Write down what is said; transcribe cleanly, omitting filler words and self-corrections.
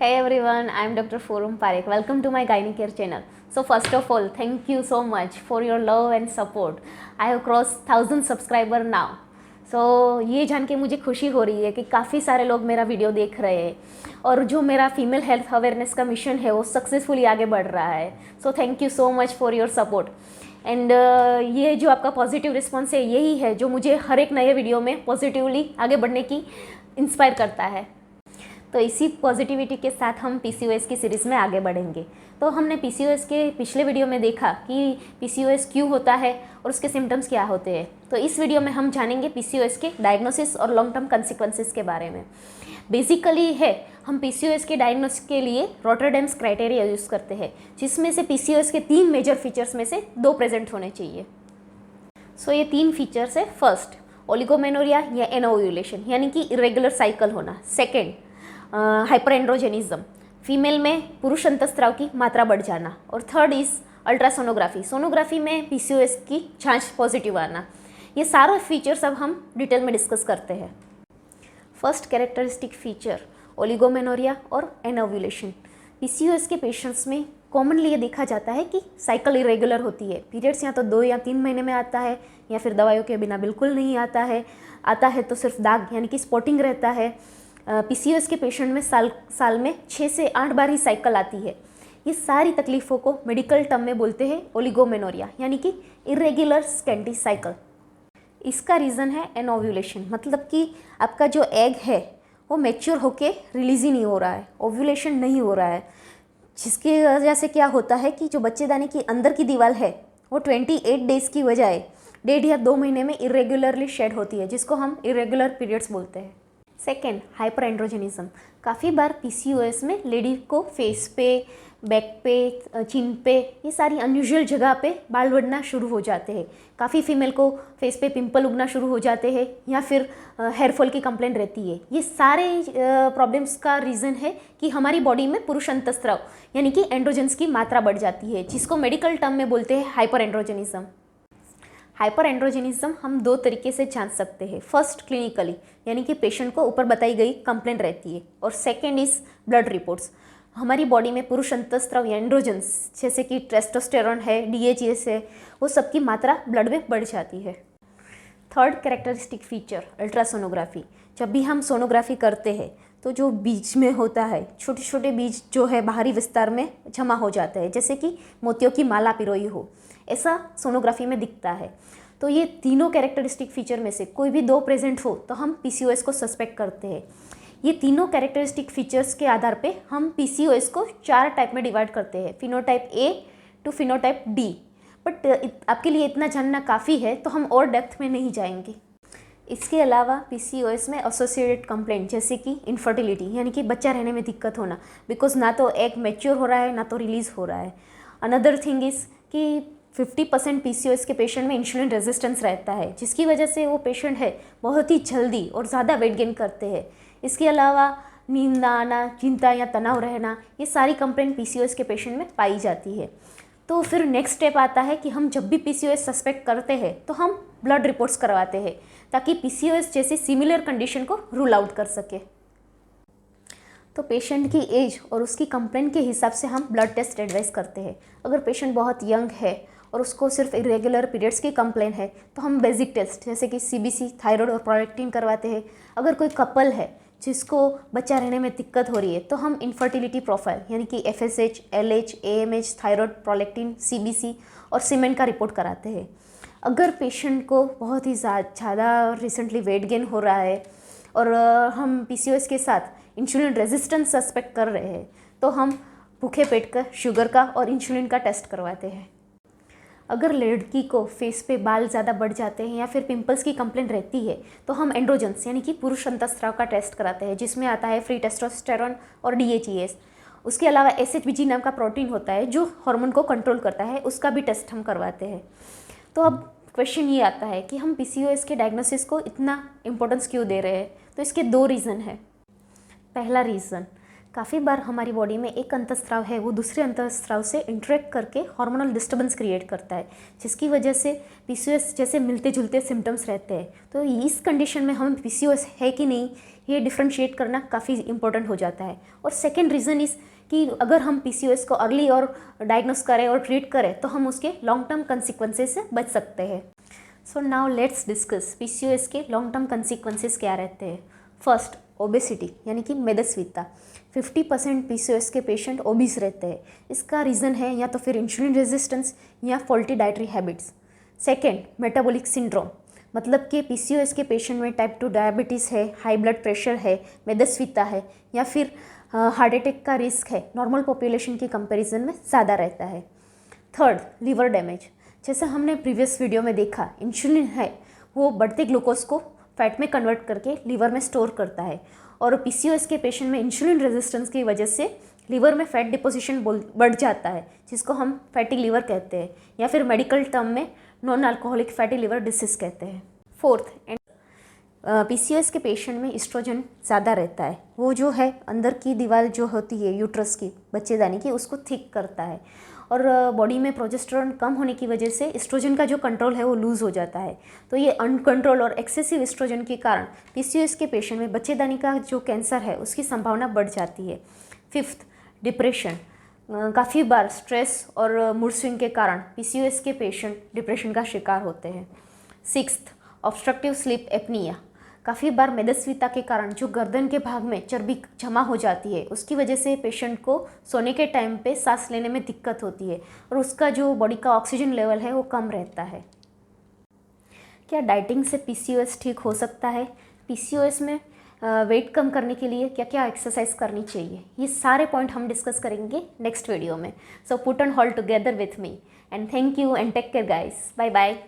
Hey everyone, I am Dr. Forum Parekh. Welcome to my Gynae Care channel. So first of all, thank you so much for your love and support. I have crossed 1000 subscriber now. So ये जान के मुझे खुशी हो रही है कि काफ़ी सारे लोग मेरा वीडियो देख रहे हैं और जो मेरा फीमेल हेल्थ अवेयरनेस का मिशन है वो सक्सेसफुली आगे बढ़ रहा है. So thank you so much for your support. And ये जो आपका पॉजिटिव रिस्पॉन्स है यही है जो मुझे हर एक नए वीडियो में पॉजिटिवली आगे बढ़ने की इंस्पायर करता है. तो इसी पॉजिटिविटी के साथ हम पीसीओएस की सीरीज़ में आगे बढ़ेंगे. तो हमने पीसीओएस के पिछले वीडियो में देखा कि पीसीओएस क्यों होता है और उसके सिम्टम्स क्या होते हैं. तो इस वीडियो में हम जानेंगे पीसीओएस के डायग्नोसिस और लॉन्ग टर्म कंसिक्वेंसेस के बारे में. बेसिकली है हम पीसीओएस के डायग्नोसिस के लिए रॉटरडैम्स क्राइटेरिया यूज़ करते हैं, जिसमें से पीसीओएस के 3 मेजर फीचर्स में से 2 प्रेजेंट होने चाहिए. सो ये 3 फीचर्स है. फर्स्ट, ओलिगोमेनोरिया या एनोव्यूलेशन यानी कि इरेगुलर साइकिल होना. सेकेंड, हाइपरएंड्रोजेनिज्म, फीमेल में पुरुष अंतस्त्राव की मात्रा बढ़ जाना. और थर्ड इज़ अल्ट्रासोनोग्राफी, सोनोग्राफी में पीसीओएस की जांच पॉजिटिव आना. ये सारा फीचर्स अब हम डिटेल में डिस्कस करते हैं. फर्स्ट कैरेक्टरिस्टिक फीचर, ओलिगोमेनोरिया और एनोव्यूलेशन. पीसीओएस के पेशेंट्स में कॉमनली ये देखा जाता है कि साइकिल इरेगुलर होती है. पीरियड्स या तो 2 या 3 महीने में आता है या फिर दवाइयों के बिना बिल्कुल नहीं आता है तो सिर्फ दाग यानी कि स्पॉटिंग रहता है. पीसीओएस के पेशेंट में साल में 6 से 8 बार ही साइकिल आती है. ये सारी तकलीफ़ों को मेडिकल टर्म में बोलते हैं ओलिगोमेनोरिया यानी कि इरेगुलर स्कैंटी साइकिल. इसका रीज़न है एनोव्यूलेशन, मतलब कि आपका जो एग है वो मैच्योर होके रिलीज़ ही नहीं हो रहा है, ओव्यूलेशन नहीं हो रहा है, जिसकी वजह से क्या होता है कि जो बच्चेदानी की अंदर की दीवार है वो 28 डेज़ की बजाय 1.5 या 2 महीने में इरेगुलरली शेड होती है, जिसको हम इरेगुलर पीरियड्स बोलते हैं. Second, hyperandrogenism. काफ़ी बार पीसीओएस में लेडी को फेस पे, बैक पे, चिन पे, ये सारी अनयूजुअल जगह पे बाल बढ़ना शुरू हो जाते हैं. काफ़ी फीमेल को फेस पे पिंपल उगना शुरू हो जाते हैं या फिर हेयर फॉल की कंप्लेन रहती है. ये सारे प्रॉब्लम्स का रीज़न है कि हमारी बॉडी में पुरुष अंतस्त्राव यानी कि एंड्रोजन्स की मात्रा बढ़ जाती है, जिसको मेडिकल टर्म में बोलते हैं हाइपरएंड्रोजेनिज्म. हाइपरएंड्रोजेनिज्म हम 2 तरीके से जान सकते हैं. फर्स्ट, क्लिनिकली यानी कि पेशेंट को ऊपर बताई गई कंप्लेंट रहती है. और सेकेंड इज़ ब्लड रिपोर्ट्स. हमारी बॉडी में पुरुष अंतस्त्राव या एंड्रोजन्स जैसे कि टेस्टोस्टेरोन है, डीएचएस है, वो सबकी मात्रा ब्लड में बढ़ जाती है. Third characteristic feature, ultrasonography. जब भी हम सोनोग्राफी करते हैं तो जो बीज में होता है, छोटे छोटे बीज जो है बाहरी विस्तार में जमा हो जाते हैं, जैसे कि मोतियों की माला पिरोई हो, ऐसा सोनोग्राफी में दिखता है. तो ये तीनों कैरेक्टरिस्टिक फीचर में से कोई भी 2 प्रेजेंट हो तो हम पीसीओएस को सस्पेक्ट करते हैं. ये तीनों कैरेक्टरिस्टिक फीचर्स के आधार पे हम पीसीओएस को 4 टाइप में डिवाइड करते हैं, phenotype A to phenotype D. But आपके लिए इतना जानना काफ़ी है तो हम और डेप्थ में नहीं जाएंगे. इसके अलावा पीसीओएस में एसोसिएटेड कंप्लेंट जैसे कि इनफर्टिलिटी यानी कि बच्चा रहने में दिक्कत होना, बिकॉज ना तो एग मैच्योर हो रहा है ना तो रिलीज़ हो रहा है. अनदर थिंग इज़ कि 50% पीसीओएस के पेशेंट में इंसुलिन रेजिस्टेंस रहता है, जिसकी वजह से वो पेशेंट है बहुत ही जल्दी और ज़्यादा वेट गेन करते हैं. इसके अलावा नींद ना आना, चिंता या तनाव रहना, ये सारी कंप्लेंट पीसीओएस के पेशेंट में पाई जाती है. तो फिर नेक्स्ट स्टेप आता है कि हम जब भी पीसीओएस सस्पेक्ट करते हैं तो हम ब्लड रिपोर्ट्स करवाते हैं ताकि पीसीओएस जैसी सिमिलर कंडीशन को रूल आउट कर सके. तो पेशेंट की एज और उसकी कंप्लेंट के हिसाब से हम ब्लड टेस्ट एडवाइस करते हैं. अगर पेशेंट बहुत यंग है और उसको सिर्फ इरेगुलर पीरियड्स की कंप्लेन है तो हम बेसिक टेस्ट जैसे कि सीबीसी, थायराइड और प्रोलैक्टिन करवाते हैं. अगर कोई कपल है जिसको बच्चा रहने में दिक्कत हो रही है तो हम इनफर्टिलिटी प्रोफाइल यानी कि FSH, LH, AMH, thyroid, prolactin, CBC और सीमेंट का रिपोर्ट कराते हैं. अगर पेशेंट को बहुत ही ज़्यादा रिसेंटली वेट गेन हो रहा है और हम पीसीओएस के साथ इंसुलिन रेजिस्टेंस सस्पेक्ट कर रहे हैं तो हम भूखे पेट का शुगर का और इंसुलिन का टेस्ट करवाते हैं. अगर लड़की को फेस पे बाल ज़्यादा बढ़ जाते हैं या फिर पिंपल्स की कंप्लेंट रहती है तो हम एंड्रोजन्स यानी कि पुरुष अंतस्त्राव का टेस्ट कराते हैं, जिसमें आता है फ्री टेस्टोस्टेरोन और डीएचईएस. उसके अलावा एसएचबीजी नाम का प्रोटीन होता है जो हार्मोन को कंट्रोल करता है, उसका भी टेस्ट हम करवाते हैं. तो अब क्वेश्चन ये आता है कि हम पीसीओएस के डायग्नोसिस को इतना इंपॉर्टेंस क्यों दे रहे हैं. तो इसके 2 रीज़न है. पहला रीज़न, काफ़ी बार हमारी बॉडी में एक अंतःस्राव है वो दूसरे अंतःस्राव से इंटरेक्ट करके हार्मोनल डिस्टर्बेंस क्रिएट करता है, जिसकी वजह से पीसीओएस जैसे मिलते जुलते सिम्टम्स रहते हैं। तो इस कंडीशन में हम पीसीओएस है कि नहीं ये डिफ्रेंशिएट करना काफ़ी इंपॉर्टेंट हो जाता है। और सेकेंड रीज़न इज़ कि अगर हम पीसीओएस को अर्ली और डायग्नोस करें और ट्रीट करें तो हम उसके लॉन्ग टर्म कंसिक्वेंसेस से बच सकते हैं। So now let's discuss PCOS के लॉन्ग टर्म कंसिक्वेंसेस क्या रहते हैं। फर्स्ट, ओबेसिटी यानी कि मेदस्वीता। 50% पीसीओएस के पेशेंट ओबीस रहते हैं। इसका रीज़न है या तो फिर इंसुलिन रेजिस्टेंस या faulty dietary habits. Second, metabolic syndrome, मतलब कि पीसीओएस के पेशेंट में टाइप 2 डायबिटीज़ है, हाई ब्लड प्रेशर है, मेदस्वीता है या फिर हार्ट अटैक का रिस्क है, नॉर्मल पॉपुलेशन के कंपैरिजन में ज़्यादा रहता है। Third, liver damage. जैसे हमने प्रीवियस वीडियो में देखा, इंसुलिन है वो बढ़ते ग्लूकोज को फैट में कन्वर्ट करके लीवर में स्टोर करता है, और पीसीओएस के पेशेंट में इंसुलिन रेजिस्टेंस की वजह से लीवर में फैट डिपोजिशन बढ़ जाता है, जिसको हम फैटी लीवर कहते हैं या फिर मेडिकल टर्म में non alcoholic fatty liver disease कहते हैं। फोर्थ, पीसीओएस के पेशेंट में एस्ट्रोजन ज़्यादा रहता है। वो जो है अंदर की दीवार जो होती है यूट्रस की, बच्चेदानी की, उसको थिक करता है, और बॉडी में प्रोजेस्टेरोन कम होने की वजह से एस्ट्रोजन का जो कंट्रोल है वो लूज़ हो जाता है। तो ये अनकंट्रोल और एक्सेसिव एस्ट्रोजन के कारण पीसीओएस के पेशेंट में बच्चेदानी का जो कैंसर है उसकी संभावना बढ़ जाती है। Fifth, depression. काफ़ी बार स्ट्रेस और मूड स्विंग के कारण पीसीओएस के पेशेंट डिप्रेशन का शिकार होते हैं। Sixth, obstructive sleep apnoea. काफ़ी बार मेदस्वीता के कारण जो गर्दन के भाग में चर्बी जमा हो जाती है उसकी वजह से पेशेंट को सोने के टाइम पे सांस लेने में दिक्कत होती है और उसका जो बॉडी का ऑक्सीजन लेवल है वो कम रहता है। क्या डाइटिंग से पीसीओएस ठीक हो सकता है? पीसीओएस में वेट कम करने के लिए क्या क्या एक्सरसाइज करनी चाहिए, ये सारे पॉइंट हम डिस्कस करेंगे नेक्स्ट वीडियो में। So put on hall together with me and thank you and take care guys. Bye bye.